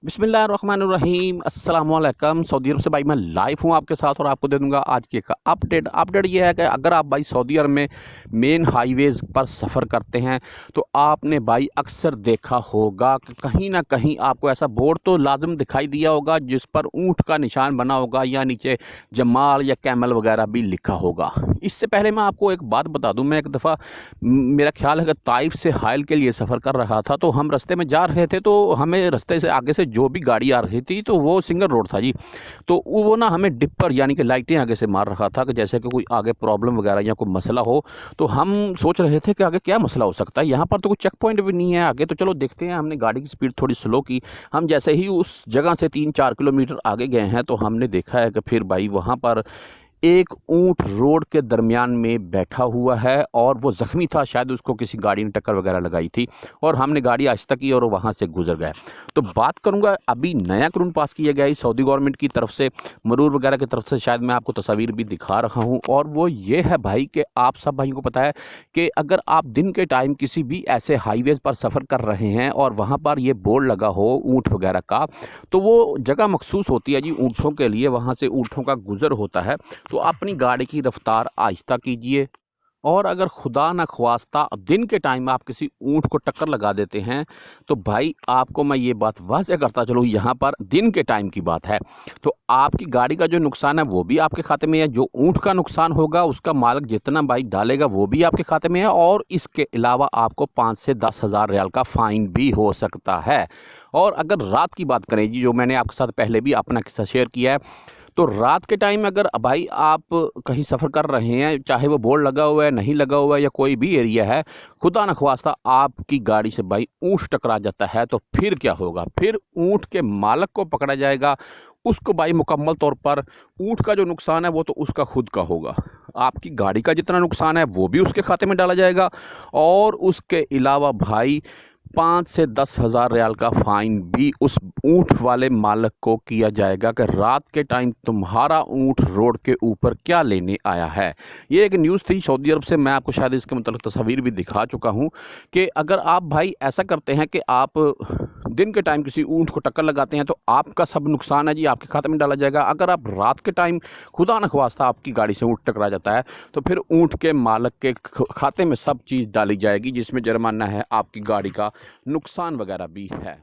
बिस्मिल्लाहिर्रहमानिर्रहीम अस्सलाम वालेकुम। सऊदी अरब से भाई मैं लाइव हूँ आपके साथ और आपको दे दूंगा आज की एक अपडेट ये है कि अगर आप भाई सऊदी अरब में मेन हाईवेज़ पर सफ़र करते हैं तो आपने भाई अक्सर देखा होगा कि कहीं ना कहीं आपको ऐसा बोर्ड तो लाजम दिखाई दिया होगा जिस पर ऊँट का निशान बना होगा या नीचे जमाल या कैमल वगैरह भी लिखा होगा। इससे पहले मैं आपको एक बात बता दूं, मैं एक दफ़ा मेरा ख्याल है कि ताइफ से हाइल के लिए सफ़र कर रहा था, तो हम रास्ते में जा रहे थे तो हमें रास्ते से आगे से जो भी गाड़ी आ रही थी तो वो सिंगल रोड था जी। तो वो ना हमें डिपर यानी कि लाइटें आगे से मार रहा था कि जैसे कि कोई आगे प्रॉब्लम वगैरह या कोई मसला हो। तो हम सोच रहे थे कि आगे क्या मसला हो सकता है, यहाँ पर तो कोई चेक पॉइंट भी नहीं है आगे, तो चलो देखते हैं। हमने गाड़ी की स्पीड थोड़ी स्लो की। हम जैसे ही उस जगह से 3-4 किलोमीटर आगे गए हैं तो हमने देखा है कि फिर भाई वहाँ पर एक ऊंट रोड के दरमियान में बैठा हुआ है और वो ज़ख्मी था, शायद उसको किसी गाड़ी ने टक्कर वगैरह लगाई थी और हमने गाड़ी आहिस्ता की और वहाँ से गुजर गए। तो बात करूँगा, अभी नया कानून पास किया गया है सऊदी गवर्नमेंट की तरफ से, मरूर वगैरह की तरफ से, शायद मैं आपको तस्वीर भी दिखा रहा हूँ। और वो ये है भाई कि आप सब भाइयों को पता है कि अगर आप दिन के टाइम किसी भी ऐसे हाईवेज़ पर सफ़र कर रहे हैं और वहाँ पर ये बोर्ड लगा हो ऊँट वगैरह का, तो वो जगह मखसूस होती है जी ऊँटों के लिए, वहाँ से ऊँटों का गुज़र होता है। तो अपनी गाड़ी की रफ्तार आहिस्ता कीजिए। और अगर खुदा न ख्वास्ता दिन के टाइम आप किसी ऊँट को टक्कर लगा देते हैं तो भाई आपको मैं ये बात वाज़ह करता चलूँ, यहाँ पर दिन के टाइम की बात है, तो आपकी गाड़ी का जो नुकसान है वो भी आपके खाते में है, जो ऊँट का नुकसान होगा उसका मालिक जितना भाई डालेगा वो भी आपके खाते में है, और इसके अलावा आपको 5 से 10 हज़ार रियाल का फ़ाइन भी हो सकता है। और अगर रात की बात करें जी, जो मैंने आपके साथ पहले भी अपना किस्सा शेयर किया है, तो रात के टाइम अगर भाई आप कहीं सफ़र कर रहे हैं, चाहे वो बोर्ड लगा हुआ है नहीं लगा हुआ है या कोई भी एरिया है, खुदा न ख्वास्ता आपकी गाड़ी से भाई ऊँट टकरा जाता है तो फिर क्या होगा? फिर ऊँट के मालिक को पकड़ा जाएगा, उसको भाई मुकम्मल तौर पर ऊँट का जो नुकसान है वो तो उसका खुद का होगा। आपकी गाड़ी का जितना नुकसान है वो भी उसके खाते में डाला जाएगा, और उसके अलावा भाई 5 से 10 हज़ार रियाल का फ़ाइन भी उस ऊँट वाले मालिक को किया जाएगा कि रात के टाइम तुम्हारा ऊँट रोड के ऊपर क्या लेने आया है। ये एक न्यूज़ थी सऊदी अरब से, मैं आपको शायद इसके मतलब तस्वीर भी दिखा चुका हूँ कि अगर आप भाई ऐसा करते हैं कि आप दिन के टाइम किसी ऊँट को टक्कर लगाते हैं तो आपका सब नुकसान है जी आपके खाते में डाला जाएगा। अगर आप रात के टाइम खुदा न ख्वास्ता आपकी गाड़ी से ऊँट टकरा जाता है तो फिर ऊँट के मालिक के खाते में सब चीज़ डाली जाएगी, जिसमें जुर्माना है, आपकी गाड़ी का नुकसान वगैरह भी है।